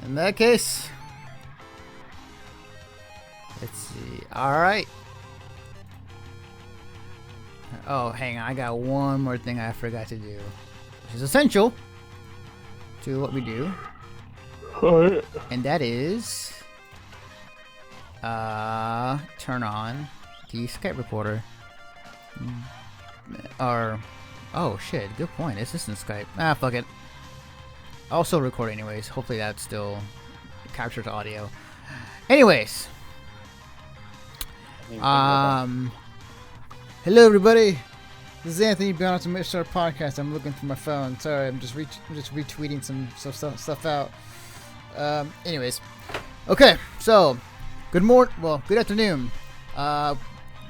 In that case, let's see. Alright. Oh, hang on. I got one more thing I forgot to do, which is essential to what we do. And that is turn on the Skype recorder. Or oh shit, good point. This isn't Skype. Fuck it. I'll still record anyways. Hopefully that still captures audio. Anyways. Hello everybody. This is Anthony Beyond to Start Podcast. I'm looking for my phone. Sorry, I'm just retweeting some stuff out. Anyways. Okay, so good afternoon.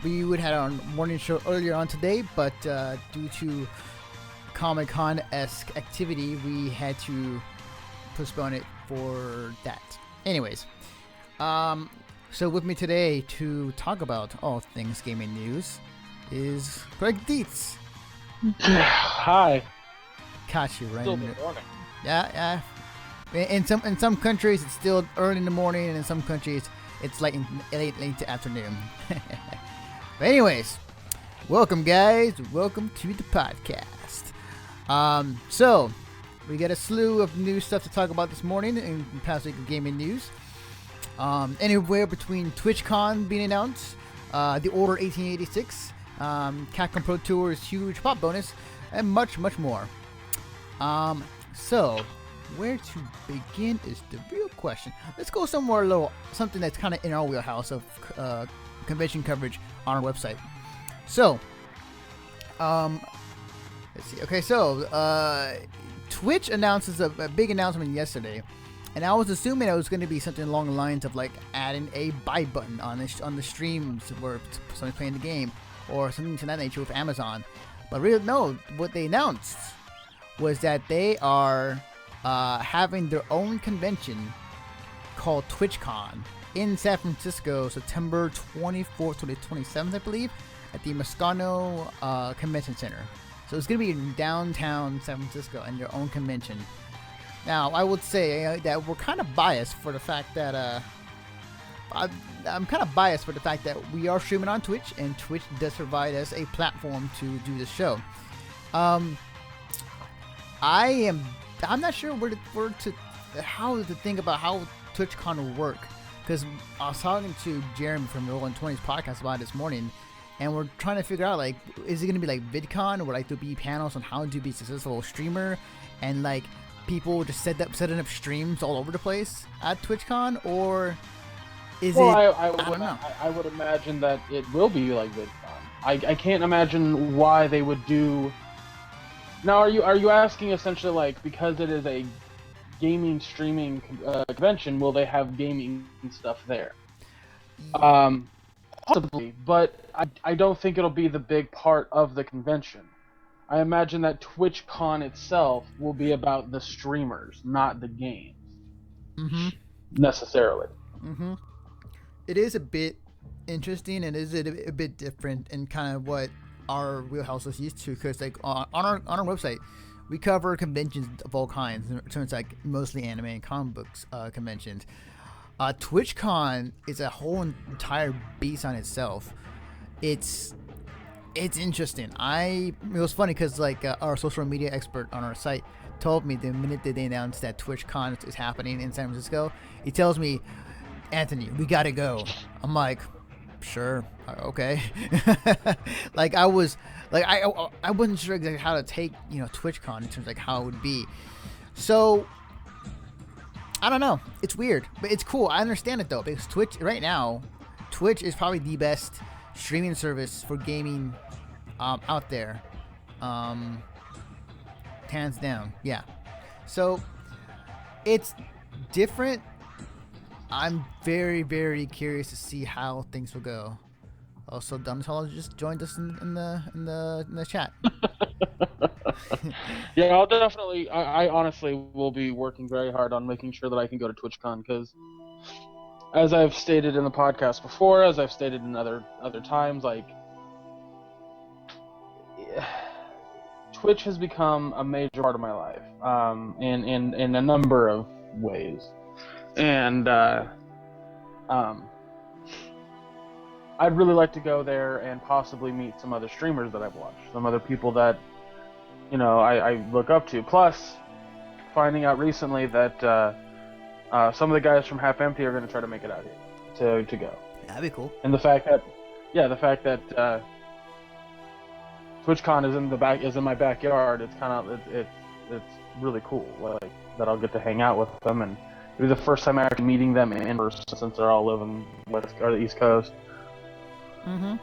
We would have our morning show earlier on today, but due to Comic-Con-esque activity, we had to postpone it for that. Anyways, so with me today to talk about all things gaming news is Greg Dietz. Hi. Caught you right Still in the morning. Yeah. In some countries it's still early in the morning, and in some countries it's late afternoon. But anyways, welcome guys. Welcome to the podcast. So we got a slew of new stuff to talk about this morning in past week of gaming news. Anywhere between TwitchCon being announced, the Order 1886, Capcom Pro Tour's huge pop bonus, and much more. So where to begin is the real question. Let's go somewhere something that's kind of in our wheelhouse of convention coverage on our website. So, let's see. Okay, so Twitch announces a big announcement yesterday, and I was assuming it was going to be something along the lines of like adding a buy button on the streams where somebody's playing the game, or something to that nature with Amazon. But no, what they announced was that they are having their own convention called TwitchCon in San Francisco, September 24th to the 27th, I believe, at the Moscano Convention Center. So it's going to be in downtown San Francisco and their own convention. Now, I would say that we're kind of biased for the fact that I'm kind of biased for the fact that we are streaming on Twitch, and Twitch does provide us a platform to do this show. I'm not sure how to think about how TwitchCon will work, because I was talking to Jeremy from the Rolling 20s podcast about it this morning, and we're trying to figure out, like, is it going to be like VidCon, or would like to be panels on how to be a successful streamer, and like people just setting up streams all over the place at TwitchCon, or is I don't know. I would imagine that it will be like VidCon. I can't imagine why they would do. Now, are you asking essentially, like, because it is a gaming streaming convention, will they have gaming stuff there? Possibly, but I don't think it'll be the big part of the convention. I imagine that TwitchCon itself will be about the streamers, not the games. Mm-hmm. Necessarily. Mm-hmm. It is a bit interesting, and is it a bit different in kind of what our wheelhouse is used to, because like on our website we cover conventions of all kinds in terms like mostly anime and comic books conventions. TwitchCon is a whole entire beast on itself. It's interesting. It was funny because like our social media expert on our site told me the minute that they announced that TwitchCon is happening in San Francisco, he tells me, Anthony, we gotta go. I'm like, sure, okay. Like I wasn't sure exactly how to take TwitchCon in terms of like how it would be. So I don't know. It's weird, but it's cool. I understand it though, because Twitch is probably the best streaming service for gaming out there, hands down. Yeah. So it's different. I'm very, very curious to see how things will go. Also, Donatello just joined us in the chat. Yeah, I'll definitely. I honestly will be working very hard on making sure that I can go to TwitchCon, because, as I've stated in the podcast before, as I've stated in other times, like, Twitch has become a major part of my life, in a number of ways. And I'd really like to go there and possibly meet some other streamers that I've watched, some other people that, I look up to. Plus, finding out recently that some of the guys from Half Empty are going to try to make it out here to go. That'd be cool. And the fact that TwitchCon is in my backyard. It's kind of it's really cool. Like that I'll get to hang out with them, and it'll be the first time actually meeting them in person since they're all living the East Coast. Mm-hmm.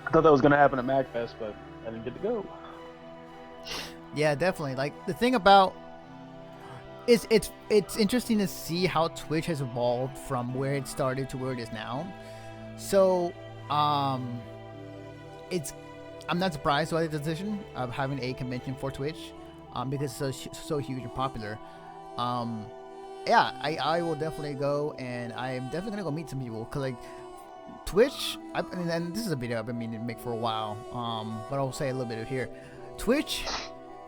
I thought that was going to happen at MagFest, but I didn't get to go. Yeah, definitely. Like the thing about it's interesting to see how Twitch has evolved from where it started to where it is now. So, I'm not surprised by the decision of having a convention for Twitch, because it's so huge and popular. Yeah, I will definitely go, and I'm definitely gonna go meet some people, cause like Twitch, and this is a video I've been meaning to make for a while, but I'll say a little bit of here. Twitch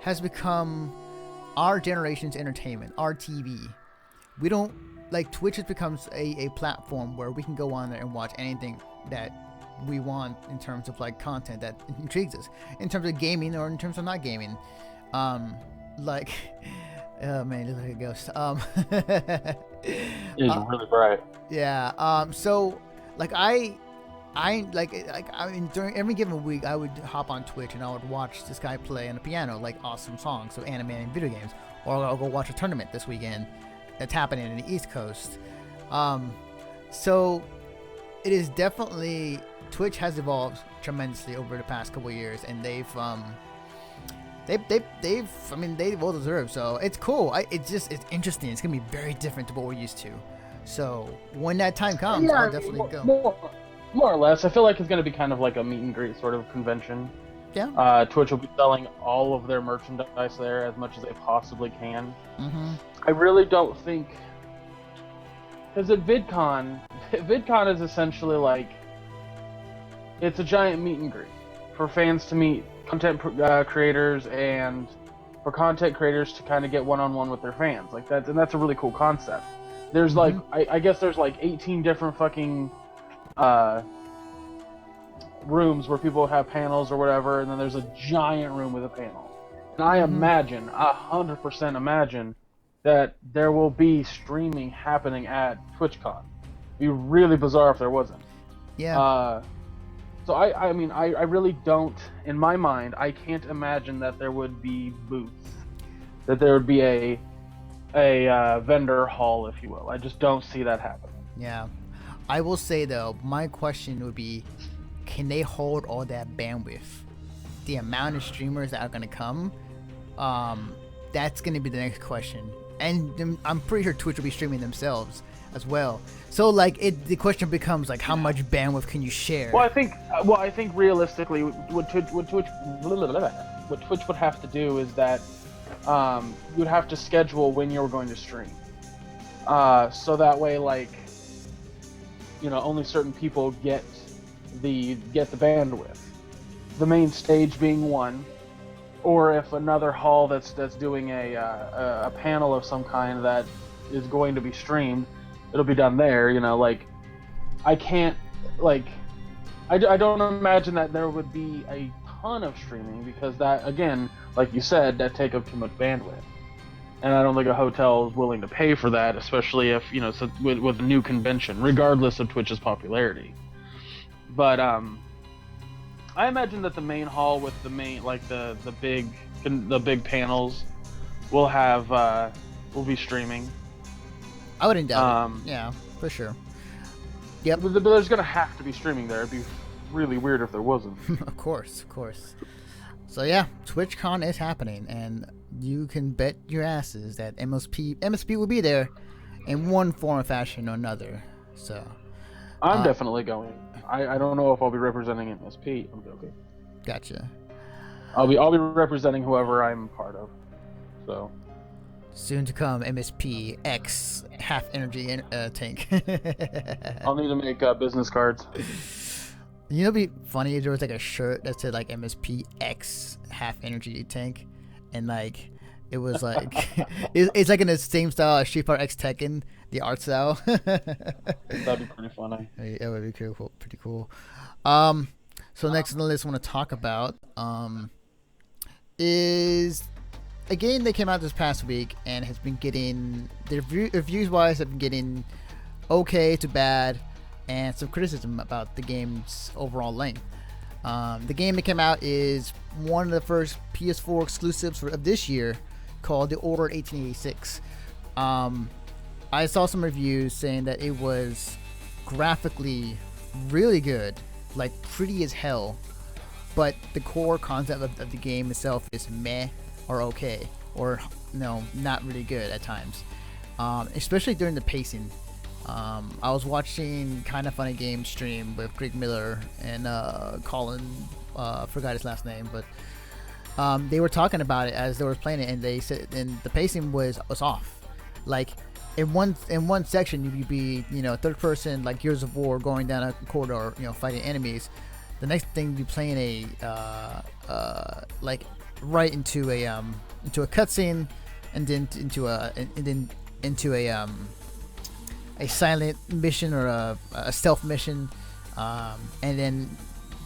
has become our generation's entertainment, our TV. We don't, like, Twitch has become a platform where we can go on there and watch anything that we want in terms of, like, content that intrigues us, in terms of gaming or in terms of not gaming. Like, oh man, look like a ghost. It's really bright. Yeah. So, like, I mean, during every given week, I would hop on Twitch and I would watch this guy play on the piano, like, awesome songs, so anime and video games. Or I'll go watch a tournament this weekend that's happening in the East Coast. So it is definitely, Twitch has evolved tremendously over the past couple of years, and they've well deserved. So it's cool. It's interesting. It's gonna be very different to what we're used to. So when that time comes, I'll definitely go. More or less. I feel like it's going to be kind of like a meet and greet sort of convention. Yeah. Twitch will be selling all of their merchandise there as much as they possibly can. Mm-hmm. I really don't think... Because at VidCon is essentially like... It's a giant meet and greet for fans to meet content creators, and for content creators to kind of get one-on-one with their fans. Like that, and that's a really cool concept. There's like... I guess there's like 18 different fucking... rooms where people have panels or whatever, and then there's a giant room with a panel. And I imagine, 100% imagine, that there will be streaming happening at TwitchCon. It'd be really bizarre if there wasn't. Yeah. So I mean, I really don't, in my mind, I can't imagine that there would be booths, that there would be a vendor hall, if you will. I just don't see that happening. Yeah. I will say, though, my question would be, can they hold all that bandwidth? The amount of streamers that are going to come, that's going to be the next question. And I'm pretty sure Twitch will be streaming themselves as well. So, like, the question becomes, like, how much bandwidth can you share? Well, I think realistically, what Twitch would have to do is that you'd have to schedule when you're going to stream. So that way, like, only certain people get the bandwidth. The main stage being one, or if another hall that's doing a panel of some kind that is going to be streamed, it'll be done there. Like, I can't, like, I don't imagine that there would be a ton of streaming, because that, again, like you said, that take up too much bandwidth. And I don't think a hotel is willing to pay for that, especially if, with a new convention, regardless of Twitch's popularity. But I imagine that the main hall with the main, like the big panels, will be streaming. I wouldn't doubt it. Yeah, for sure. Yep. But there's gonna have to be streaming there. It'd be really weird if there wasn't. Of course. So yeah, TwitchCon is happening, and you can bet your asses that MSP will be there in one form or fashion or another. So I'm definitely going. I don't know if I'll be representing MSP. I'm joking. Gotcha. I'll be representing whoever I'm part of. So soon to come, MSP X half energy tank. I'll need to make business cards. It'd be funny if there was like a shirt that said like MSP X half energy tank, and like It was like it's like in the same style as Street Fighter X Tekken, the art style. That'd be pretty funny. That would be cool, pretty cool. So next on the list I want to talk about is a game that came out this past week and has been getting the reviews wise have been getting okay to bad, and some criticism about the game's overall length. The game that came out is one of the first PS4 exclusives of this year, called The Order 1886. I saw some reviews saying that it was graphically really good, like pretty as hell, but the core concept of the game itself is meh or okay, or no, not really good at times, especially during the pacing. I was watching Kinda Funny Game stream with Greg Miller and Colin, forgot his last name, but they were talking about it as they were playing it, and they said and the pacing was off. Like in one section you'd be third person, like Gears of War, going down a corridor, fighting enemies. The next thing you'd be playing like right into a cutscene, and then into a silent mission or a stealth mission, and then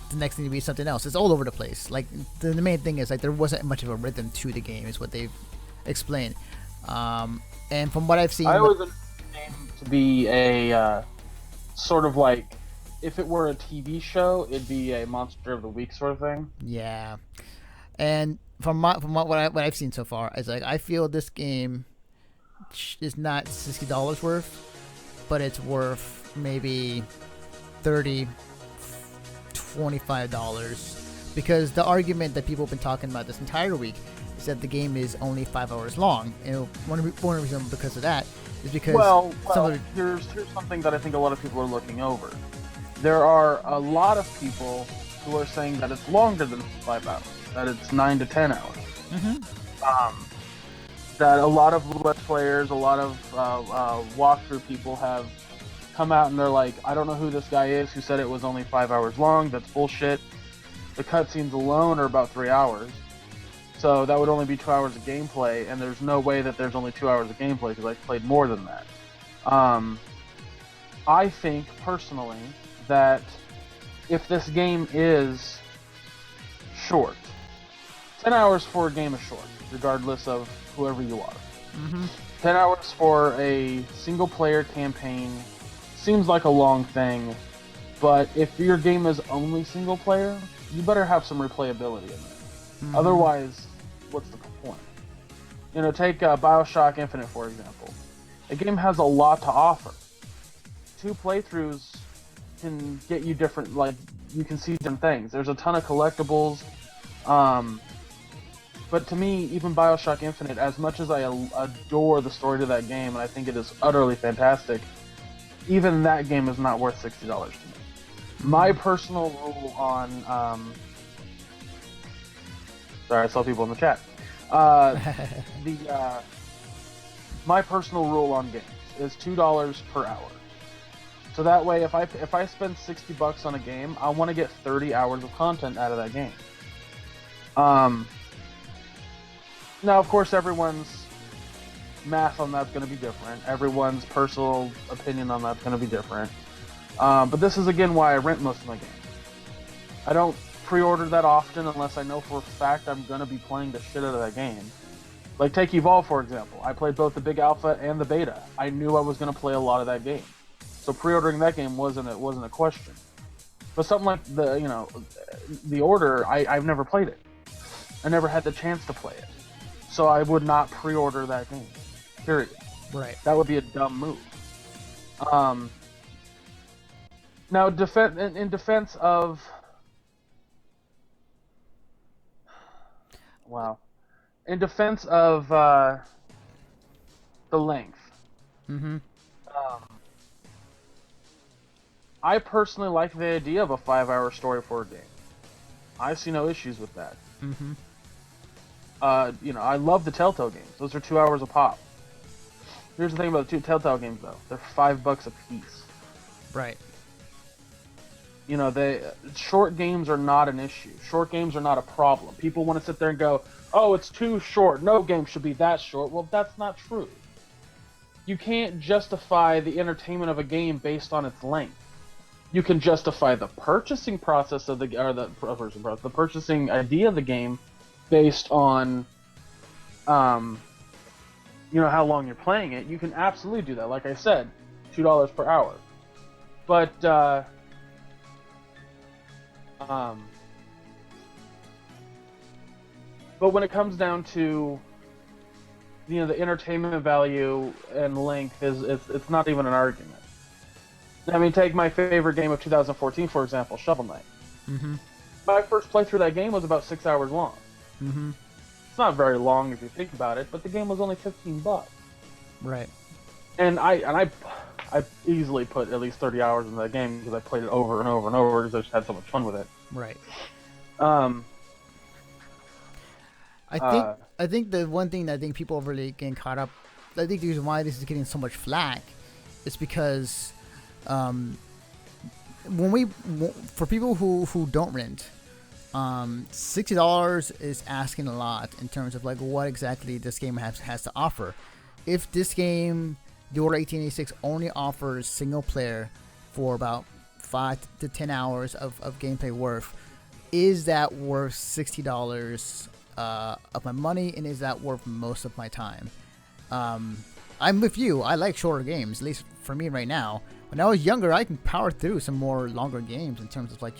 the next thing to be something else. It's all over the place. Like the main thing is like there wasn't much of a rhythm to the game, is what they've explained. And from what I've seen, I always understood the game to be a sort of like, if it were a TV show, it'd be a Monster of the Week sort of thing. Yeah, and from what I've seen so far, is like I feel this game is not $60 worth, but it's worth maybe $30, $25, because the argument that people have been talking about this entire week is that the game is only 5 hours long, and one reason because of that is because here's something that I think a lot of people are looking over. There are a lot of people who are saying that it's longer than 5 hours, that it's 9 to 10 hours. Mm-hmm. That a lot of Let's Players, a lot of walkthrough people have come out and they're like, I don't know who this guy is who said it was only 5 hours long. That's bullshit. The cutscenes alone are about 3 hours. So that would only be 2 hours of gameplay, and there's no way that there's only 2 hours of gameplay because I played more than that. I think, personally, that if this game is short, 10 hours for a game is short, regardless of whoever you are. Mm-hmm. 10 hours for a single-player campaign seems like a long thing, but if your game is only single-player, you better have some replayability in there. Mm-hmm. Otherwise, what's the point? Take Bioshock Infinite, for example. The game has a lot to offer. 2 playthroughs can get you different, like, you can see different things. There's a ton of collectibles, but to me, even Bioshock Infinite, as much as I adore the story to that game, and I think it is utterly fantastic, even that game is not worth $60 to me. My personal rule on... sorry, I saw people in the chat. My personal rule on games is $2 per hour. So that way, if I spend $60 on a game, I want to get 30 hours of content out of that game. Now, of course, everyone's math on that's going to be different. Everyone's personal opinion on that's going to be different. But this is, again, why I rent most of my games. I don't pre-order that often unless I know for a fact I'm going to be playing the shit out of that game. Like, take Evolve, for example. I played both the big alpha and the beta. I knew I was going to play a lot of that game. So pre-ordering that game wasn't a question. But something like the Order, I've never played it. I never had the chance to play it. So I would not pre-order that game. Period. Right. That would be a dumb move. Now, in defense of... Wow. In defense of the length. Mm-hmm. I personally like the idea of a 5-hour story for a game. I see no issues with that. Mm-hmm. I love the Telltale games. Those are 2 hours a pop. Here's the thing about the 2 Telltale games, though. They're $5 a piece. Right. Short games are not an issue. Short games are not a problem. People want to sit there and go, "Oh, it's too short. No game should be that short." Well, that's not true. You can't justify the entertainment of a game based on its length. You can justify the purchasing process of the purchasing idea of the game based on how long you're playing it. You can absolutely do that. Like I said, $2 per hour. But when it comes down to the entertainment value and length, it's not even an argument. I mean, take my favorite game of 2014, for example, Shovel Knight. Mm-hmm. My first playthrough of that game was about 6 hours long. Mm-hmm. It's not very long if you think about it, but the game was only $15. Right. And I easily put at least 30 hours in that game because I played it over and over and over because I just had so much fun with it. Right. I think the one thing that I think people are really getting caught up, I think the reason why this is getting so much flack is because for people who don't rent, $60 is asking a lot in terms of like what exactly this game has to offer. If this game, the Order 1886, only offers single player for about 5 to 10 hours of gameplay worth, is that worth $60 of my money, and is that worth most of my time? I'm with you. I like shorter games, at least for me right now. When I was younger, I can power through some more longer games in terms of like,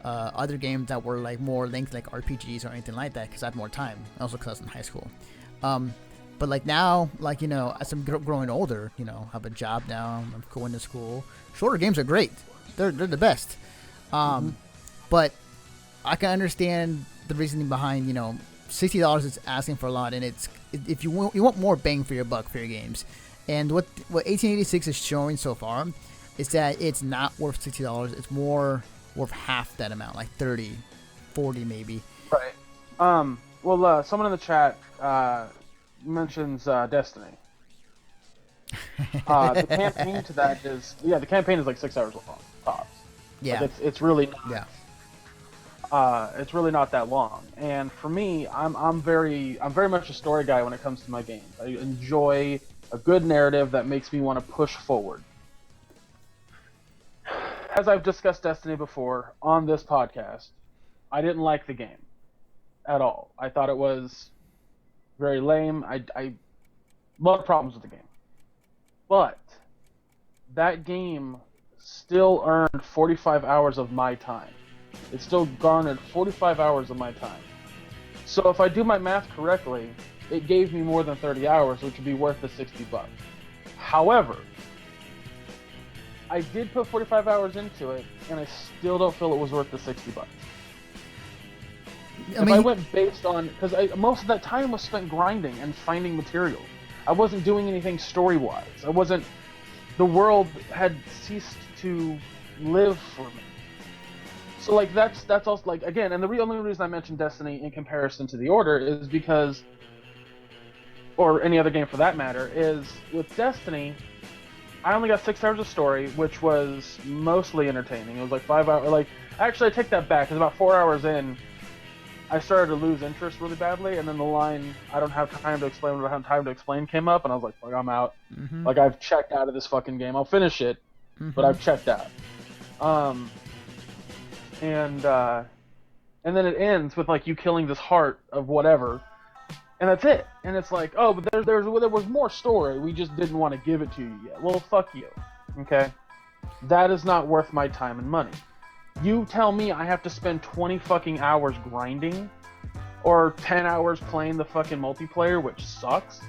other games that were like more length, like RPGs or anything like that, because I had more time. Also because I was in high school. But like now, like, as I'm growing older, I have a job now, I'm going to school. Shorter games are great. They're the best. But I can understand the reasoning behind, $60 is asking for a lot, and it's if you want more bang for your buck for your games. And what 1886 is showing so far is that it's not worth $60. It's more worth half that amount, like 30, 40 maybe. Right. Someone in the chat mentions Destiny. The campaign to that is the campaign is like 6 hours long tops. Yeah. Like it's really not, yeah. it's really not that long. And for me, I'm very much a story guy when it comes to my games. I enjoy a good narrative that makes me want to push forward. As I've discussed Destiny before on this podcast, I didn't like the game at all. I thought it was very lame. I a lot of problems with the game. But that game still earned 45 hours of my time. It still garnered 45 hours of my time. So if I do my math correctly, it gave me more than 30 hours, which would be worth the $60. However, I did put 45 hours into it, and I still don't feel it was worth the $60. I went based on, because most of that time was spent grinding and finding material. I wasn't doing anything story-wise. The world had ceased to live for me. So like that's also like, again, and the only reason I mentioned Destiny in comparison to the Order is because, or any other game for that matter, is with Destiny, I only got 6 hours of story, which was mostly entertaining. It was like 5 hours. Like, actually, I take that back, because about 4 hours in, I started to lose interest really badly, and then the line, I don't have time to explain, came up, and I was like, fuck, I'm out. Mm-hmm. Like, I've checked out of this fucking game. I'll finish it, but I've checked out. And then it ends with, like, you killing this heart of whatever, and that's it. And it's like, oh, but there was more story. We just didn't want to give it to you yet. Well, fuck you. Okay? That is not worth my time and money. You tell me I have to spend 20 fucking hours grinding, or 10 hours playing the fucking multiplayer, which sucks.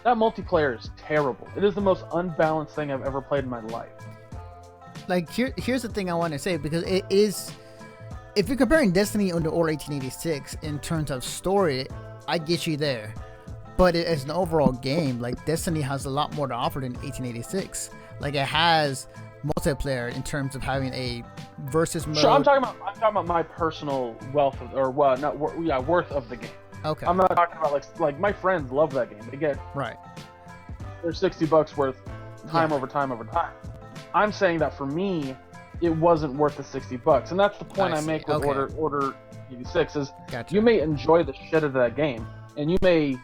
That multiplayer is terrible. It is the most unbalanced thing I've ever played in my life. Like, here's the thing I want to say, because it is, if you're comparing Destiny and Order 1886 in terms of story, I get you there. But as an overall game, like, Destiny has a lot more to offer than 1886. Like, it has multiplayer in terms of having a versus mode. Sure, I'm talking about my personal worth of the game. Okay. I'm not talking about like my friends love that game. They get their $60 worth time over time over time. I'm saying that for me, it wasn't worth the $60. And that's the point I make with Order 86 is Gotcha. you may enjoy the shit of that game, and you may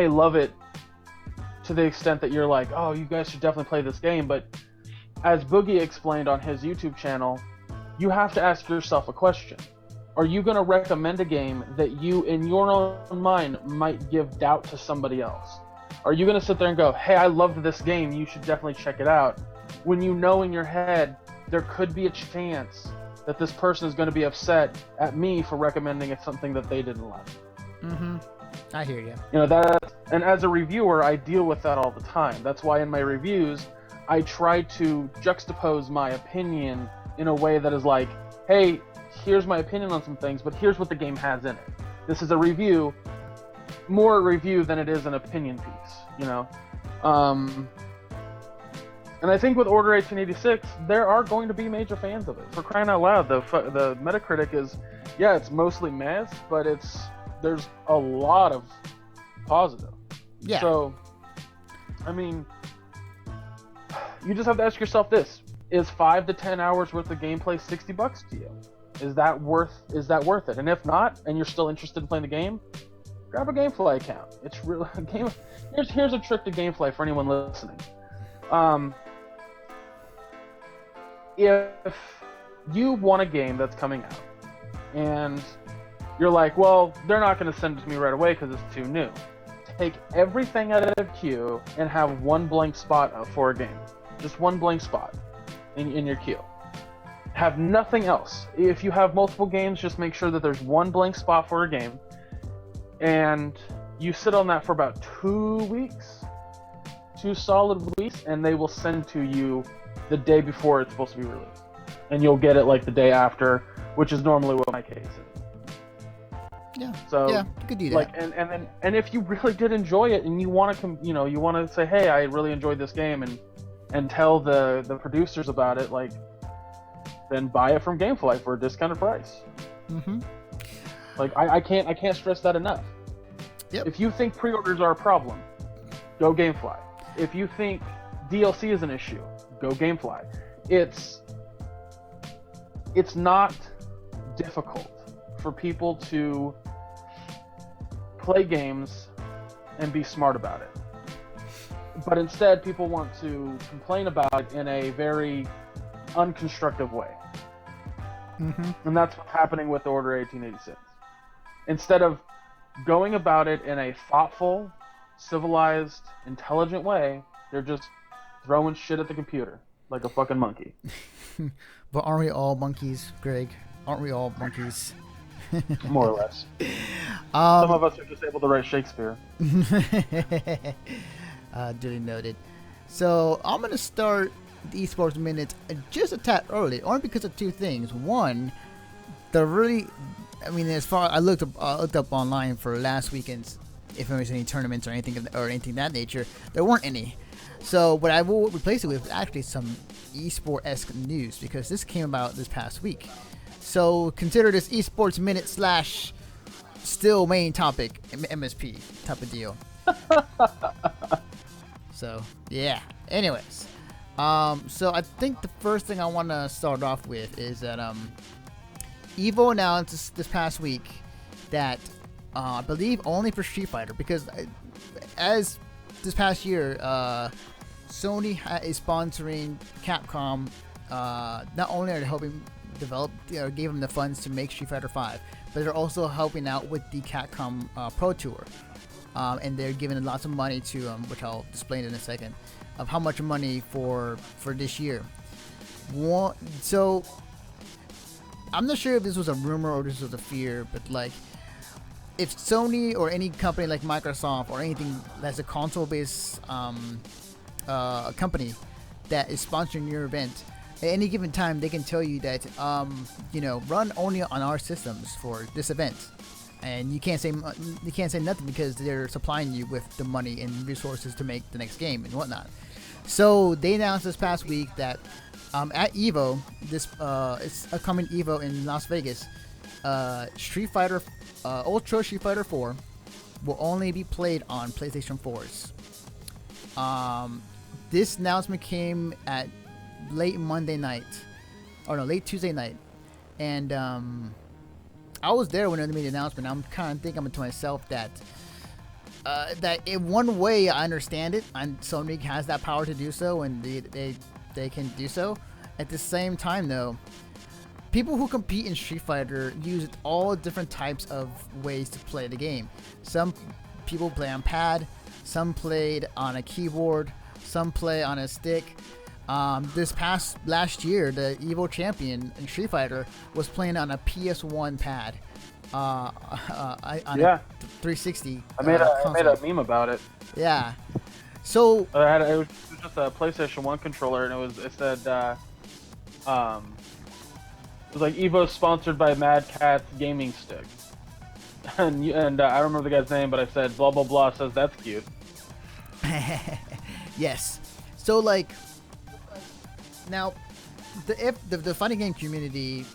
love it to the extent that you're like, oh, you guys should definitely play this game. But as Boogie explained on his YouTube channel, you have to ask yourself a question. Are you going to recommend a game that you, in your own mind, might give doubt to somebody else? Are you going to sit there and go, hey, I loved this game, you should definitely check it out, when you know in your head there could be a chance that this person is going to be upset at me for recommending something that they didn't like? Mm-hmm. I hear you. You know, that, and as a reviewer, I deal with that all the time. That's why in my reviews, I try to juxtapose my opinion in a way that is like, hey, here's my opinion on some things, but here's what the game has in it. This is a review, more a review than it is an opinion piece, you know? And I think with Order 1886, there are going to be major fans of it. For crying out loud, the Metacritic is, yeah, it's mostly meh, but there's a lot of positive. Yeah. So, I mean, you just have to ask yourself this: is 5 to 10 hours worth of gameplay $60 to you? Is that worth it? And if not, and you're still interested in playing the game, grab a GameFly account. It's really Here's a trick to GameFly for anyone listening. If you want a game that's coming out, and you're like, well, they're not going to send it to me right away because it's too new. Take everything out of queue and have one blank spot up for a game. Just one blank spot in your queue. Have nothing else. If you have multiple games, just make sure that there's one blank spot for a game. And you sit on that for about 2 weeks, 2 solid weeks, and they will send to you the day before it's supposed to be released. And you'll get it like the day after, which is normally what my case is. Yeah. So yeah, you could do that. Like, and if you really did enjoy it, and you want to, say, hey, I really enjoyed this game, and tell the producers about it, like, then buy it from GameFly for a discounted price. Mm-hmm. Like, I can't stress that enough. Yep. If you think pre-orders are a problem, go GameFly. If you think DLC is an issue, go GameFly. It's not difficult for people to play games and be smart about it. But instead, people want to complain about it in a very unconstructive way. Mm-hmm. And that's what's happening with Order 1886. Instead of going about it in a thoughtful, civilized, intelligent way, they're just throwing shit at the computer like a fucking monkey. But aren't we all monkeys, Greg? Aren't we all monkeys? More or less. Some of us are just able to write Shakespeare. Duly noted. So I'm going to start the Esports Minutes just a tad early, only because of two things. One, as far I looked up online for last weekend's, if there was any tournaments or anything of that nature, there weren't any. So what I will replace it with is actually some esport-esque news, because this came about this past week. So consider this Esports Minute / still main topic, MSP type of deal. So yeah. Anyways, so I think the first thing I want to start off with is that Evo announced this past week that I believe only for Street Fighter, because as this past year, Sony is sponsoring Capcom. Not only are they helping develop, gave them the funds to make Street Fighter 5, but they're also helping out with the Capcom Pro Tour. And they're giving lots of money to, which I'll explain in a second, of how much money for this year. So I'm not sure if this was a rumor or this was a fear, but like, if Sony or any company like Microsoft or anything that's a console-based company that is sponsoring your event, at any given time they can tell you that run only on our systems for this event, and you can't say nothing because they're supplying you with the money and resources to make the next game and whatnot. So they announced this past week that at Evo, it's upcoming Evo in Las Vegas, Street Fighter Ultra Street Fighter 4 will only be played on PlayStation 4s. This announcement came at late Monday night, or no, late Tuesday night, and I was there when they made the announcement. I'm kind of thinking to myself that in one way I understand it, and Sony has that power to do so, and they can do so. At the same time, though, people who compete in Street Fighter use all different types of ways to play the game. Some people play on pad, some played on a keyboard, some play on a stick. Last year, the Evo champion in Street Fighter was playing on a PS1 pad. On a 360. I made a meme about it. Yeah. So it was just a PlayStation 1 controller, and it said it was like Evo sponsored by Mad Catz Gaming Stick. And I don't remember the guy's name, but I said blah blah blah says that's cute. Yes. So like now the fighting game community,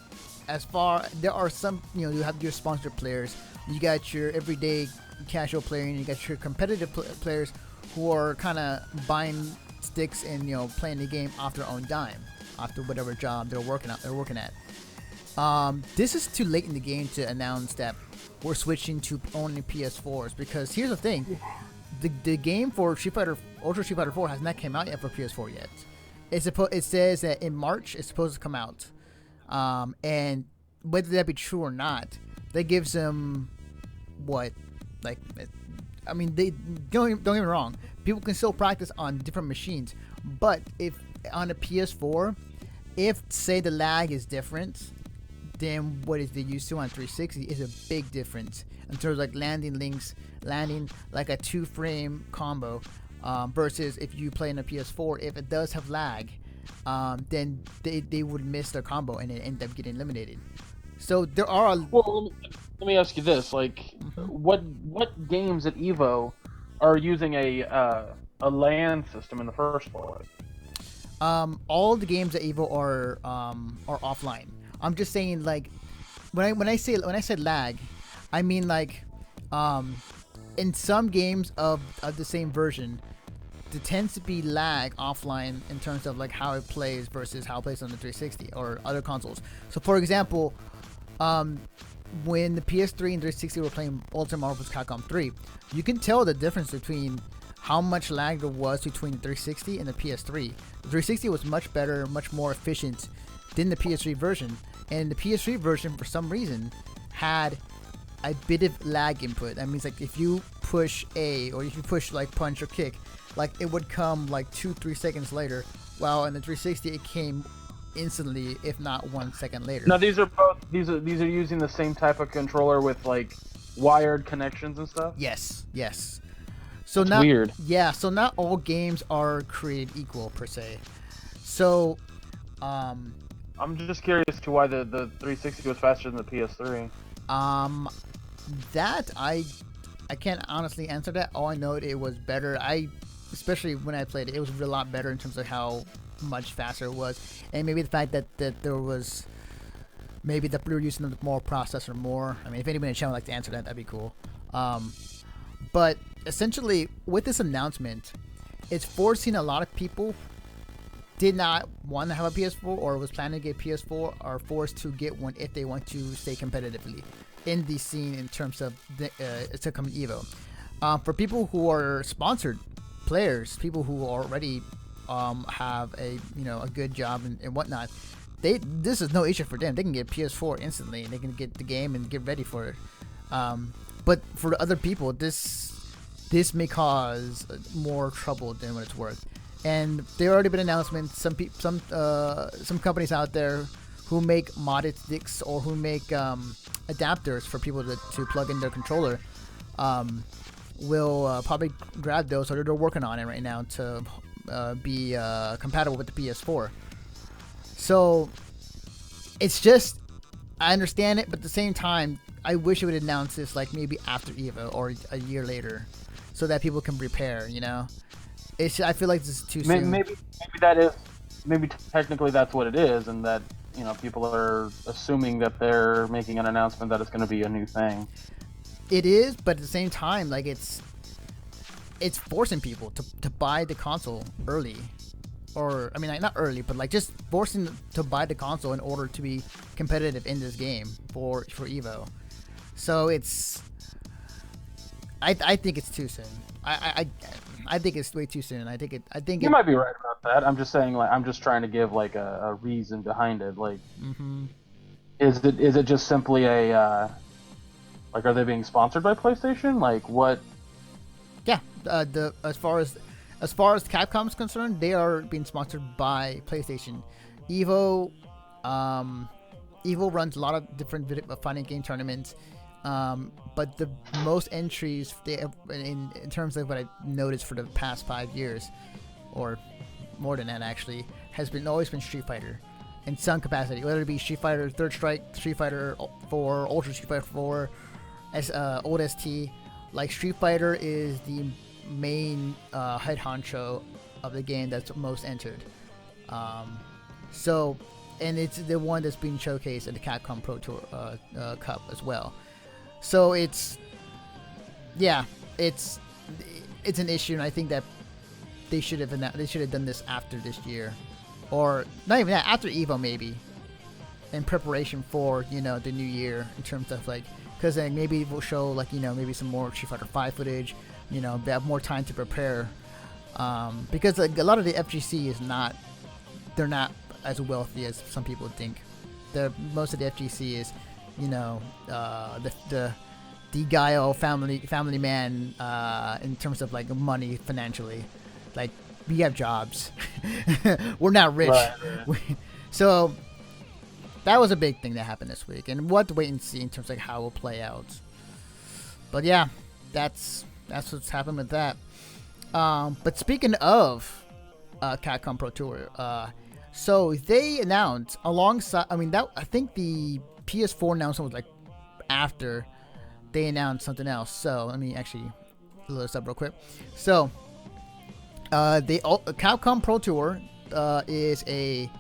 there are some, you have your sponsored players, you got your everyday casual player, and you got your competitive players who are kind of buying sticks and playing the game off their own dime, after whatever job they're working at. This is too late in the game to announce that we're switching to only PS4s, because here's the thing: the game for Ultra Street Fighter 4 has not come out yet for PS4 yet. It says that in March it's supposed to come out, and whether that be true or not, that gives them what, like, I mean, they don't get me wrong, people can still practice on different machines, but if on a PS4, if say the lag is different than what is they used to on 360, is a big difference in terms of like landing like a 2-frame combo, versus if you play on a PS4, if it does have lag, then they would miss their combo and it end up getting eliminated. So there are Well, let me ask you this: like, what games at Evo are using a LAN system in the first place? All the games at Evo are offline. I'm just saying, like, when I said lag, I mean like, in some games of the same version, there tends to be lag offline in terms of like how it plays versus how it plays on the 360 or other consoles. So for example, when the PS3 and 360 were playing Ultimate Marvel vs. Capcom 3, you can tell the difference between how much lag there was between the 360 and the PS3. The 360 was much better, much more efficient than the PS3 version, and the PS3 version for some reason had a bit of lag input. That means like if you push A, or if you push like punch or kick, like it would come like 2-3 seconds later, while in the 360 it came instantly, if not 1 second later. Now these are using the same type of controller with like wired connections and stuff? Yes. So That's weird. Yeah, so not all games are created equal per se. So I'm just curious to why the 360 was faster than the PS3. That I can't honestly answer that. All I know it was better. Especially when I played it, it was a lot better in terms of how much faster it was, and maybe the fact that there was maybe that we were using the more processor more. I mean, if anybody in the channel would like to answer that, that'd be cool. But essentially, with this announcement, it's forcing a lot of people did not want to have a PS4 or was planning to get PS4 are forced to get one if they want to stay competitively in the scene in terms of it's upcoming Evo. For people who are sponsored players, people who already have a good job and whatnot, this is no issue for them. They can get PS4 instantly and they can get the game and get ready for it. But for the other people, this may cause more trouble than what it's worth. And there already been announcements. Some companies out there who make modded sticks or who make adapters for people to plug in their controller will probably grab those, or they're working on it right now to be compatible with the PS4. So it's just, I understand it, but at the same time, I wish it would announce this like maybe after Evo or a year later, so that people can prepare. I feel like this is too soon. Maybe technically that's what it is, and that people are assuming that they're making an announcement that it's going to be a new thing. It is, but at the same time, like it's forcing people to buy the console early. or I mean, like, not early, but like just forcing them to buy the console in order to be competitive in this game for Evo. So it's, I think it's too soon. I think it's way too soon. I think you might be right about that. I'm just saying, like, I'm just trying to give like a reason behind it. Like, is it just simply a like, are they being sponsored by PlayStation? Like, what? Yeah, as far as Capcom's concerned, they are being sponsored by PlayStation. Evo runs a lot of different fighting game tournaments, but the most entries they have, in terms of what I've noticed for the past 5 years, or more than that actually, has always been Street Fighter in some capacity, whether it be Street Fighter Third Strike, Street Fighter 4, Ultra Street Fighter 4, Old ST. Like, Street Fighter is the main head honcho of the game that's most entered. So, and it's the one that's being showcased at the Capcom Pro Tour Cup as well. So it's an issue, and I think that they should have done this after this year, or not even that, after Evo maybe, in preparation for the new year, in terms of like, because then maybe we'll show like maybe some more Street Fighter 5 footage. They have more time to prepare, because like, a lot of the FGC they're not as wealthy as some people think. Most of the FGC is the Guile family man, in terms of like money financially. Like, we have jobs. We're not rich. Right. So that was a big thing that happened this week, and we'll have to wait and see in terms of like, how it will play out. But yeah, that's what's happened with that. But speaking of Capcom Pro Tour, so they announced alongside. I think the PS4 announcement was like after they announced something else. So let me actually load this up real quick. So the Capcom Pro Tour is a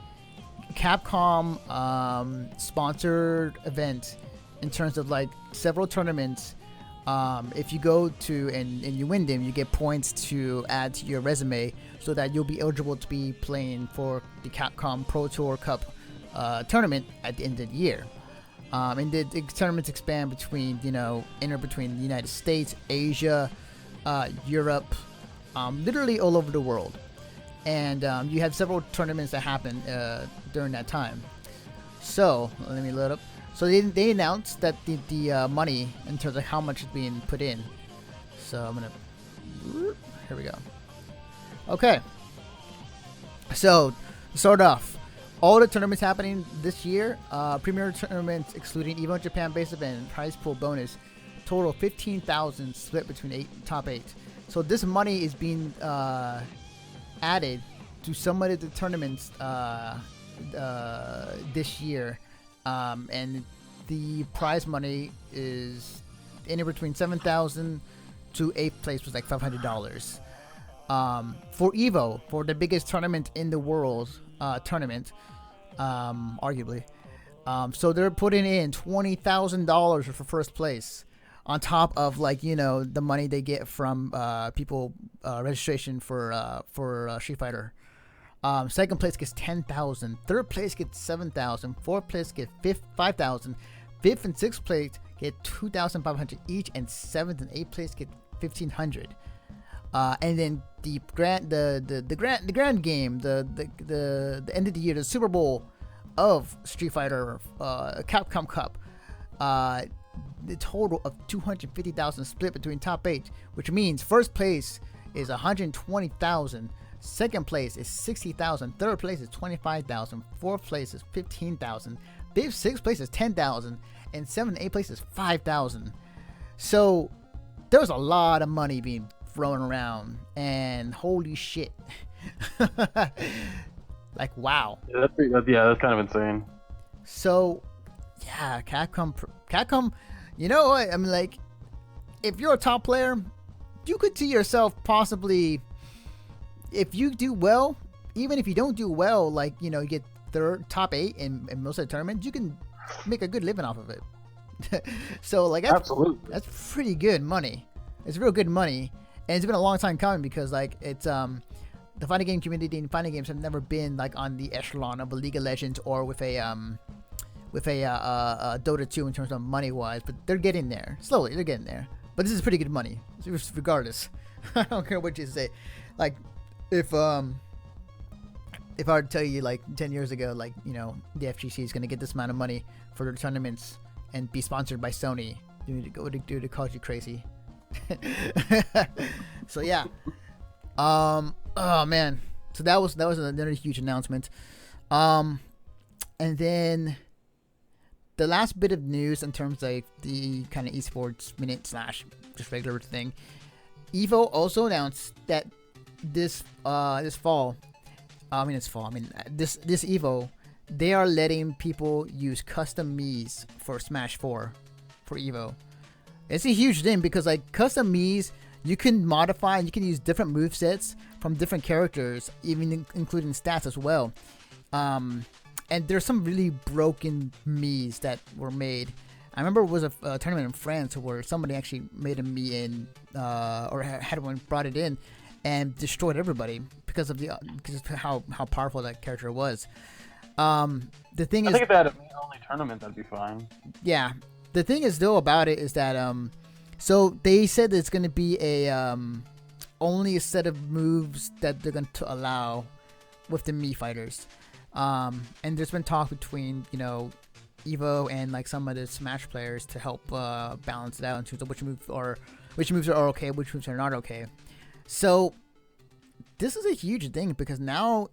Capcom sponsored event in terms of like several tournaments. If you go to and you win them, you get points to add to your resume, so that you'll be eligible to be playing for the Capcom Pro Tour Cup tournament at the end of the year. And the tournaments expand between the United States, Asia, Europe, literally all over the world. And you have several tournaments that happen during that time. So let me load up. So they announced that the money in terms of how much is being put in. So I'm gonna, here we go. Okay. So to start off, all the tournaments happening this year, premier tournaments excluding Evo Japan base event, prize pool bonus, total 15,000 split between top 8. So this money is being added to some of the tournaments this year. And the prize money is anywhere between 7,000 to 8th place was like $500. For Evo, for the biggest tournament in the world, arguably, so they're putting in $20,000 for first place, on top of like the money they get from people registration for Street Fighter. Second place gets 10,000. Third place gets 7,000. Fourth place gets 5,000. Fifth and sixth place get 2,500 each, and seventh and eighth place get 1,500. And then the grand game, the end of the year, the Super Bowl of Street Fighter Capcom Cup, the total of 250,000 split between top 8, which means first place is 120,000. Second place is 60,000. Third place is 25,000. Fourth place is 15,000. Fifth, sixth place is 10,000, and seventh, eighth place is 5,000. So there's a lot of money being thrown around, and holy shit, like wow. Yeah, that's kind of insane. So yeah, Capcom, you know what? I mean, like, if you're a top player, you could see yourself possibly, if you do well, even if you don't do well, like, you get top 8 in most of the tournaments, you can make a good living off of it. So like, absolutely, that's pretty good money. It's real good money, and it's been a long time coming, because like it's the fighting game community and fighting games have never been like on the echelon of a League of Legends or with a Dota 2 in terms of money wise, but they're getting there slowly. They're getting there, but this is pretty good money regardless. I don't care what you say. Like if I were to tell you like 10 years ago, like, you know, the FGC is going to get this amount of money for their tournaments and be sponsored by Sony, dude, it calls you crazy. So yeah. Oh man. So that was another huge announcement. And then the last bit of news in terms of the kind of esports minute / just regular thing. Evo also announced that this Evo, they are letting people use custom Miis for Smash 4 for Evo. It's a huge thing because like custom Miis, you can modify and you can use different movesets from different characters, even including stats as well. And there's some really broken Miis that were made. I remember it was a tournament in France where somebody actually made a Mii in, or had one brought it in, and destroyed everybody because of how powerful that character was. The thing I is, think if they had a Mii-only tournament, that'd be fine. Yeah, the thing is though about it is that so they said it's going to be a only a set of moves that they're going to allow with the Mii fighters. And there's been talk between, you know, Evo and like some of the Smash players to help balance it out in terms of which moves are okay, which moves are not okay. So this is a huge thing because now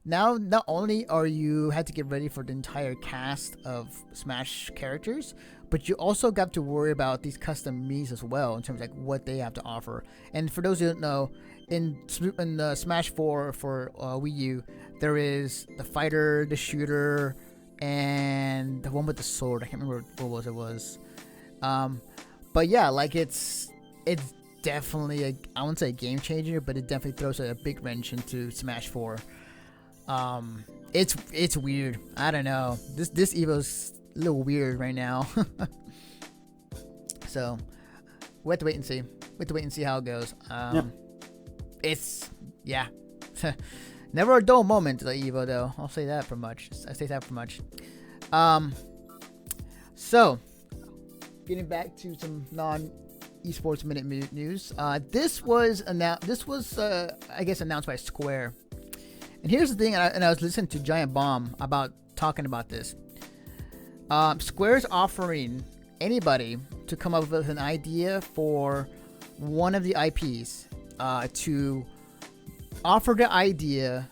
not only are you had to get ready for the entire cast of Smash characters, but you also got to worry about these custom Miis as well in terms of like what they have to offer. And for those who don't know, in Smash 4 for Wii U, there is the fighter, the shooter, and the one with the sword. I can't remember what it was. But yeah, like it's definitely I wouldn't say a game changer, but it definitely throws a big wrench into Smash 4. It's weird. I don't know. This Evo's a little weird right now. So we have to wait and see. How it goes. It's never a dull moment at Evo though. I'll say that for much. So getting back to some non-esports minute news. This was I guess announced by Square. And here's the thing, and I was listening to Giant Bomb about talking about this. Square's offering anybody to come up with an idea for one of the IPs to offer the idea,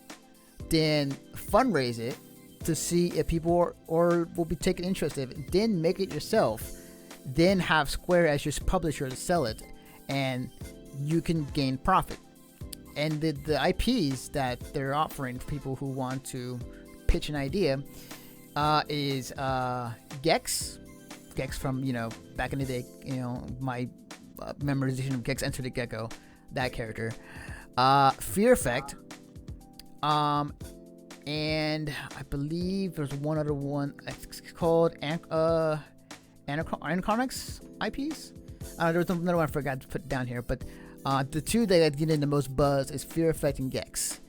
then fundraise it to see if people or will be taken interest in it, then make it yourself, then have Square as your publisher to sell it, and you can gain profit. And the IPs that they're offering for people who want to pitch an idea is Gex from, you know, back in the day, you know, my memorization of Gex Enter the Gecko, that character, Fear Effect, and I believe there's one other one. It's called Anachronics IPs. There's another one I forgot to put down here, but the two that are getting the most buzz is Fear Effect and Gex.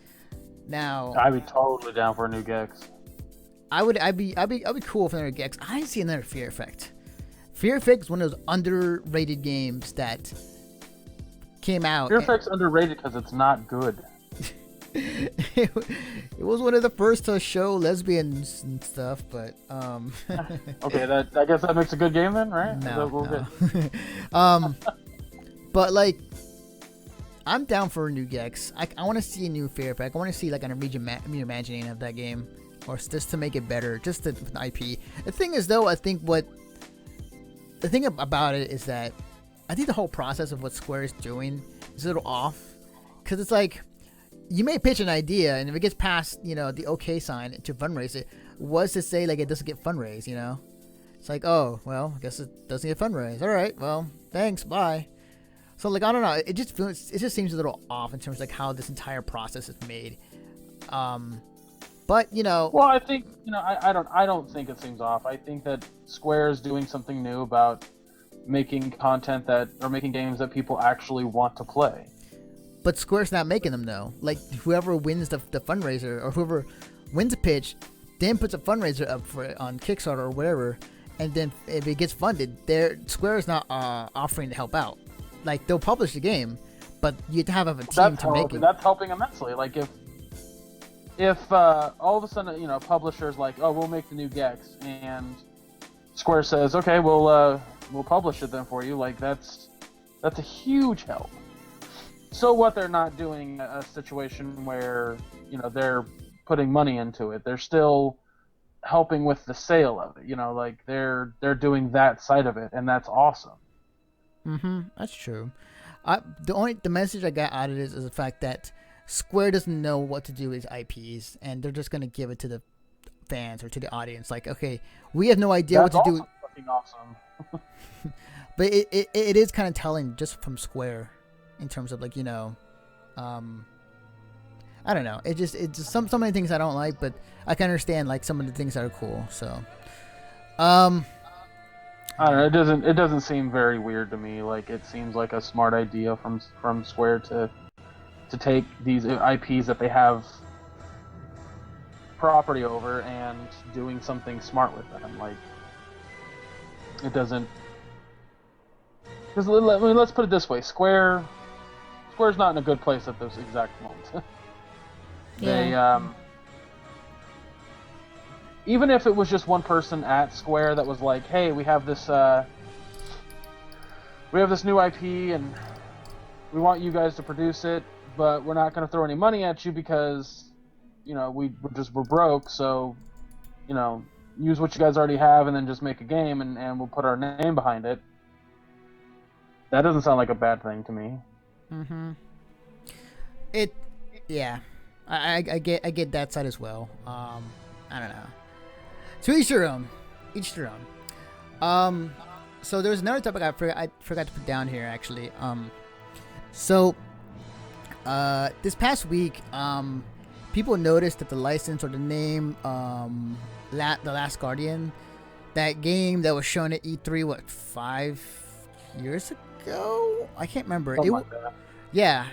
Now, I'd be totally down for a new Gex. I'd be cool for another Gex. I see another Fear Effect. Fear Effect is one of those underrated games that came out. Fear Effect's underrated because it's not good. It was one of the first to show lesbians and stuff, but okay, I guess that makes a good game then, right? No. But like, I'm down for a new Gex. I want to see a new Fear Effect. I want to see like an reimagining of that game, or just to make it better, just to, with an IP. The thing is, though, I think the thing about it is that I think the whole process of what Square is doing is a little off, because it's like, you may pitch an idea, and if it gets past, you know, the okay sign to fundraise it, what's to say like it doesn't get fundraised, you know? It's like, oh, well, I guess it doesn't get fundraised. All right, well, thanks, bye. So like, I don't know, it just seems a little off in terms of like how this entire process is made. But you know, well, I think, you know, I don't think it seems off. I think that Square is doing something new about making content or making games that people actually want to play. but Square's not making them though. Like whoever wins the fundraiser or whoever wins a pitch, then puts a fundraiser up for it on Kickstarter or whatever, and then if it gets funded, Square is not offering to help out. Like they'll publish the game, but you'd have a team to make it. That's helping immensely. Like if all of a sudden, you know, publishers like, oh, we'll make the new Gex, and Square says, okay, we'll publish it then for you. Like that's a huge help. So what, they're not doing a situation where, you know, they're putting money into it. They're still helping with the sale of it. You know, like they're doing that side of it, and that's awesome. That's true. The message I got out of this is the fact that Square doesn't know what to do with IPs, and they're just gonna give it to the fans or to the audience. Like, okay, we have no idea what to do. That's fucking awesome. But it is kind of telling just from Square, in terms of like, you know, I don't know. It's just so many things I don't like, but I can understand like some of the things that are cool. So, I don't know. It doesn't seem very weird to me. Like it seems like a smart idea from Square to take these IPs that they have property over and doing something smart with them. Like it doesn't. Because let's put it this way: Square's not in a good place at this exact moment. Yeah. They even if it was just one person at Square that was like, "Hey, we have this new IP and we want you guys to produce it, but we're not going to throw any money at you because, you know, we're broke, so, you know, use what you guys already have and then just make a game and we'll put our name behind it." That doesn't sound like a bad thing to me. Yeah. I get that side as well. I don't know. To each their own. So there's another topic I forgot to put down here actually. This past week, people noticed that the license or the name, The Last Guardian, that game that was shown at E3 5 years ago? I can't remember. Yeah.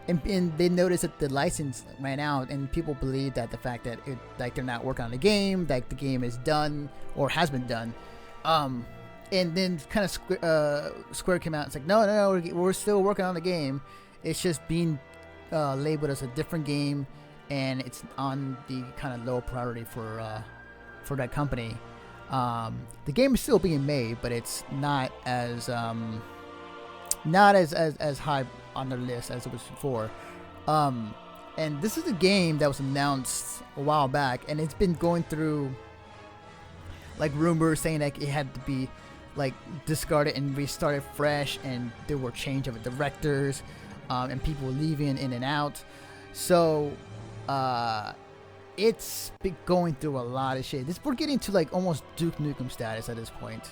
And they noticed that the license ran out, and people believe that the fact that they're not working on the game, like the game is done or has been done, and then kind of Square came out and said, no, we're still working on the game. It's just being labeled as a different game, and it's on the kind of low priority for that company. The game is still being made, but it's not as high on their list as it was before. And this is a game that was announced a while back, and it's been going through like rumors saying that it had to be like discarded and restarted fresh, and there were change of directors, and people leaving in and out. So it's been going through a lot of shit. We're getting to like almost Duke Nukem status at this point,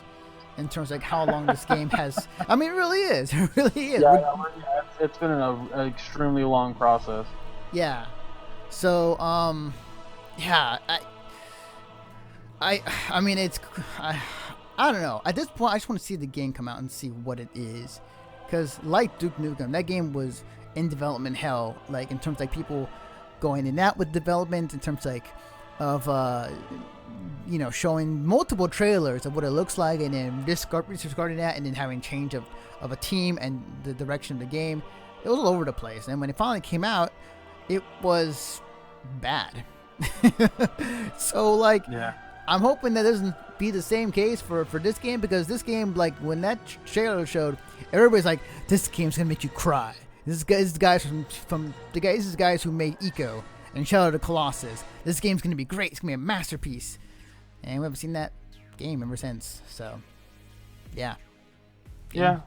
in terms of like how long this game has. I mean, it really is. It really is. Yeah, it's been an extremely long process. Yeah. So, yeah, I mean, I don't know. At this point, I just want to see the game come out and see what it is, because like Duke Nukem, that game was in development hell. Like in terms of like people going in and out with development, in terms like of you know, showing multiple trailers of what it looks like, and then discarding that, and then having change of a team and the direction of the game. It was all over the place, and when it finally came out, it was bad. So like, yeah. I'm hoping that doesn't be the same case for this game, because this game, like when that trailer showed, everybody's like, this game's gonna make you cry. This is guys who made Eco and Shadow of the Colossus. This game's gonna be great. It's gonna be a masterpiece. And we haven't seen that game ever since. So, yeah. Yeah.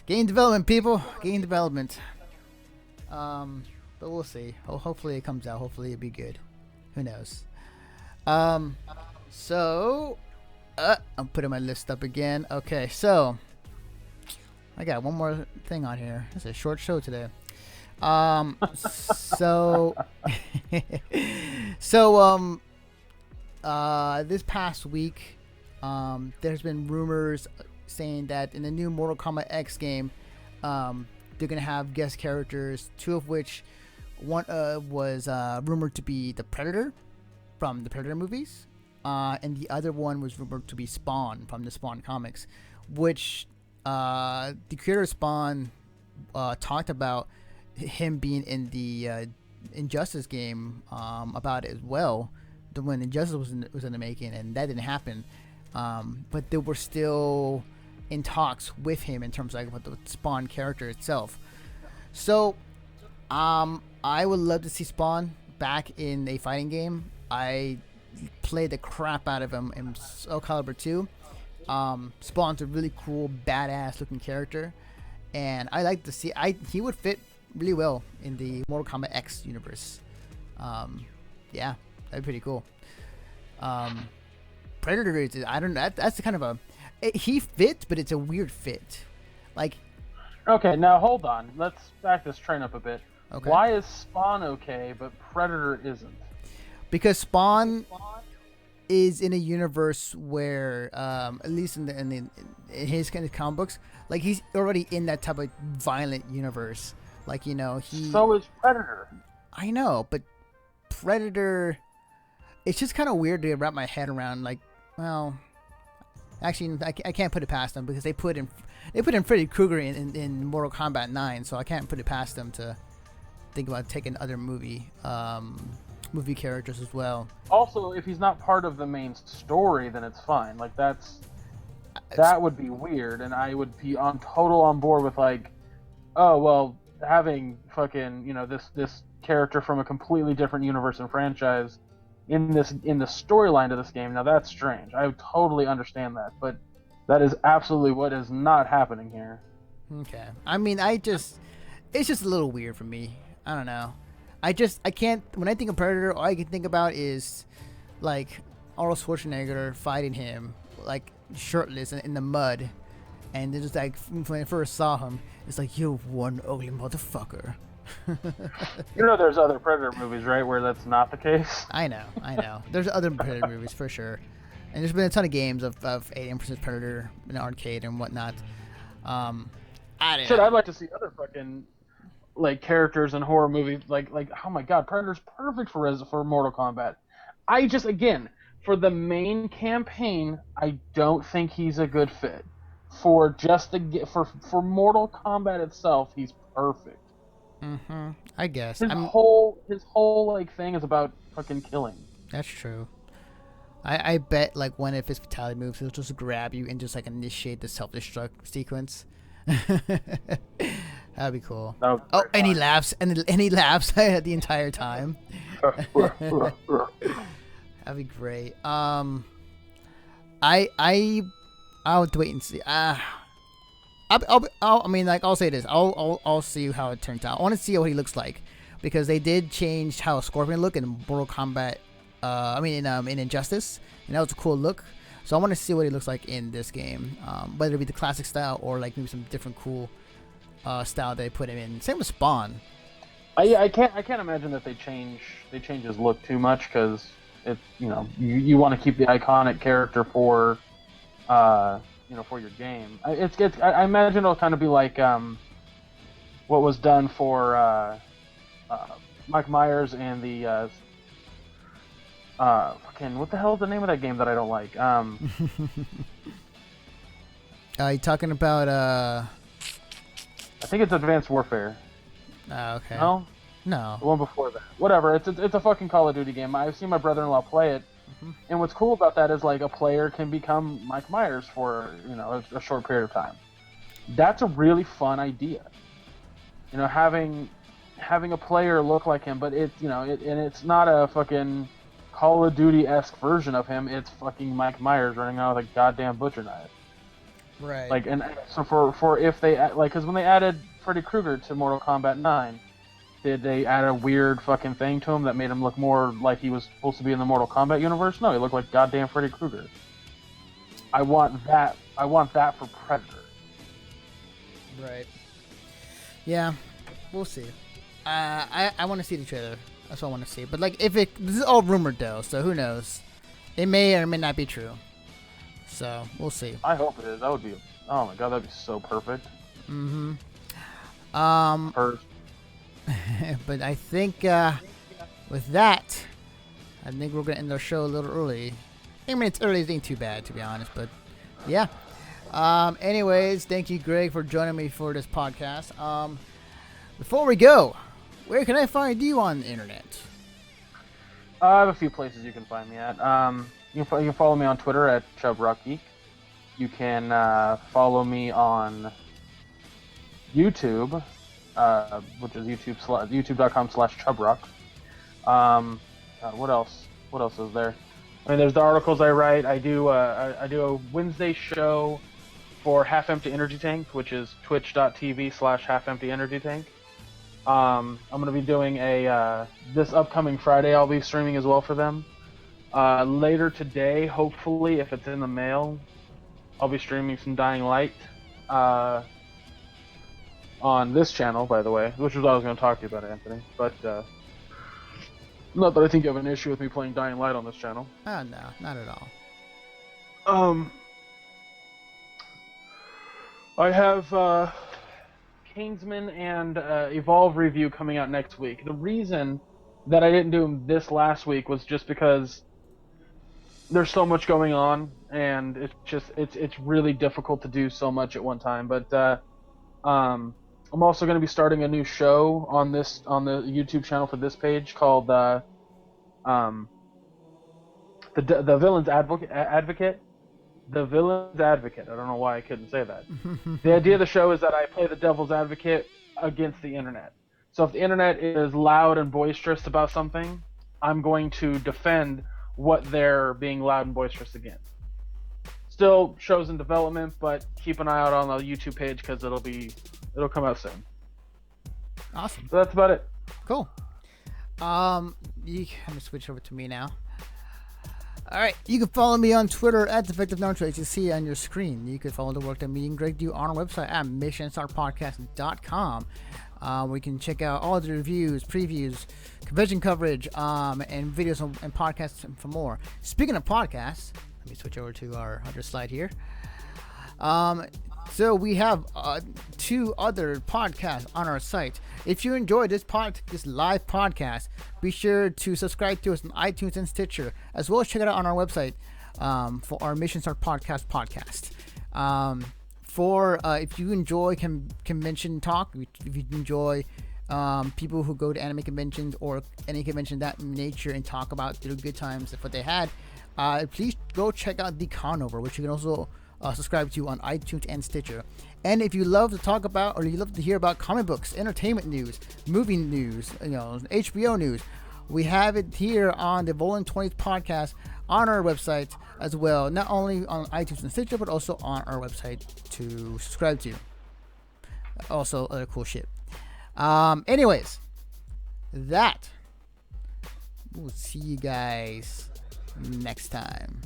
Game development, people. Game development. But we'll see. Hopefully it comes out. Hopefully it'll be good. Who knows? So, I'm putting my list up again. Okay, so I got one more thing on here. It's a short show today. This past week, there's been rumors saying that in the new Mortal Kombat X game, they're gonna have guest characters, two of which one was rumored to be the Predator from the Predator movies, and the other one was rumored to be Spawn from the Spawn comics, which the creator of Spawn talked about him being in the Injustice game about it as well, when Injustice was in the making, and that didn't happen. But they were still in talks with him in terms of like, what the Spawn character itself. So, I would love to see Spawn back in a fighting game. I played the crap out of him in Soul Calibur 2. Spawn's a really cool, badass looking character, and I like to see. He would fit really well in the Mortal Kombat X universe. Yeah, that'd be pretty cool. Predator is, I don't know. That's kind of he fits, but it's a weird fit. Like, okay, now hold on. Let's back this train up a bit. Okay. Why is Spawn okay, but Predator isn't? Because Spawn is in a universe where, at least in his kind of comic books, like he's already in that type of violent universe. Like, you know, So is Predator. I know, but Predator, it's just kind of weird to wrap my head around. Like, well, actually, I can't put it past them because they put in Freddy Krueger in Mortal Kombat 9, so I can't put it past them to think about taking other movie characters as well. Also, if he's not part of the main story, then it's fine. Like that would be weird, and I would be total on board with like, oh well, having fucking, you know, this character from a completely different universe and franchise in the storyline of this game. Now that's strange. I would totally understand that, but that is absolutely what is not happening here. Okay. I mean, it's just a little weird for me. I don't know. I can't, when I think of Predator, all I can think about is like Arnold Schwarzenegger fighting him like shirtless in the mud, and it's just like, when I first saw him, it's like, you one ugly motherfucker. You know, there's other Predator movies, right, where that's not the case? I know. There's other Predator movies for sure, and there's been a ton of games of Alien vs Predator in arcade and whatnot. I'd like to see other fucking like characters in horror movies. Like oh my god, Predator's perfect for Mortal Kombat. I just, again, for the main campaign, I don't think he's a good fit. For just for Mortal Kombat itself, he's perfect. Mm-hmm. I guess his whole like thing is about fucking killing. That's true. I bet like one of his fatality moves, he'll just grab you and just like initiate the self-destruct sequence. That'd be cool. And he laughs, and he laughs the entire time. That'd be great. I'll wait and see. I'll say this. I'll see how it turns out. I want to see what he looks like, because they did change how Scorpion looked in Mortal Kombat. In Injustice, and that was a cool look. So I want to see what he looks like in this game, whether it be the classic style or like maybe some different cool style they put him in. Same with Spawn. I can't imagine that they change his look too much, because it's, you know, you want to keep the iconic character for for your game. I imagine it'll kind of be like what was done for Mike Myers and the what the hell is the name of that game that I don't like? You talking about I think it's Advanced Warfare. Oh, okay. No? No. The one before that. Whatever. It's a fucking Call of Duty game. I've seen my brother-in-law play it, and what's cool about that is like a player can become Mike Myers for, you know, a short period of time. That's a really fun idea. You know, having a player look like him, but it's, you know, and it's not a fucking Call of Duty-esque version of him. It's fucking Mike Myers running out with a goddamn butcher knife. Right. Like, and so for if they, like, because when they added Freddy Krueger to Mortal Kombat 9, did they add a weird fucking thing to him that made him look more like he was supposed to be in the Mortal Kombat universe? No, he looked like goddamn Freddy Krueger. I want that for Predator. Right. Yeah, we'll see. I want to see the trailer. That's what I want to see. But like, this is all rumored though, so who knows? It may or may not be true. So we'll see. I hope it is. That would be, oh my god, that'd be so perfect. Mm-hmm. First. But I think with that, I think we're gonna end our show a little early. I mean, it's early, it ain't too bad to be honest, but yeah. Anyways, thank you, Greg, for joining me for this podcast. Before we go, where can I find you on the internet? I have a few places you can find me at. You can follow me on Twitter at ChubRockGeek. You can follow me on YouTube, which is youtube.com/ChubRock. God, what else? What else is there? I mean, there's the articles I write. I do a Wednesday show for Half Empty Energy Tank, which is twitch.tv/halfemptyenergytank. I'm going to be doing this upcoming Friday, I'll be streaming as well for them. Later today, hopefully, if it's in the mail, I'll be streaming some Dying Light on this channel, by the way, which is what I was going to talk to you about, Anthony. But not that I think you have an issue with me playing Dying Light on this channel. Oh, no, not at all. I have Kingsman and Evolve review coming out next week. The reason that I didn't do them this last week was just because there's so much going on, and it's really difficult to do so much at one time. But I'm also going to be starting a new show on the YouTube channel for this page called the Villain's Advocate. The Villain's Advocate. I don't know why I couldn't say that. The idea of the show is that I play the devil's advocate against the internet. So if the internet is loud and boisterous about something, I'm going to defend what they're being loud and boisterous against. Still shows in development, but keep an eye out on the YouTube page because it'll come out soon. Awesome. So that's about it. Cool. I'm gonna switch over to me now. All right, you can follow me on Twitter at DefectiveNarcho, as you see on your screen. You can follow the work that me and Greg do on our website at missionstartpodcast.com. Where you can check out all the reviews, previews, convention coverage, and videos and podcasts and for more. Speaking of podcasts, let me switch over to our other slide here. So we have 2 other podcasts on our site. If you enjoyed this live podcast, be sure to subscribe to us on iTunes and Stitcher, as well as check it out on our website for our Mission Start Podcast podcast. If you enjoy convention talk, if you enjoy people who go to anime conventions or any convention of that nature and talk about their good times, what they had, please go check out The Conover, which you can also subscribe to on iTunes and Stitcher. And if you love to talk about or you love to hear about comic books, entertainment news, movie news, HBO news, we have it here on the Volin 20th podcast on our website as well. Not only on iTunes and Stitcher, but also on our website to subscribe to. Also, other cool shit. Anyways, we'll see you guys next time.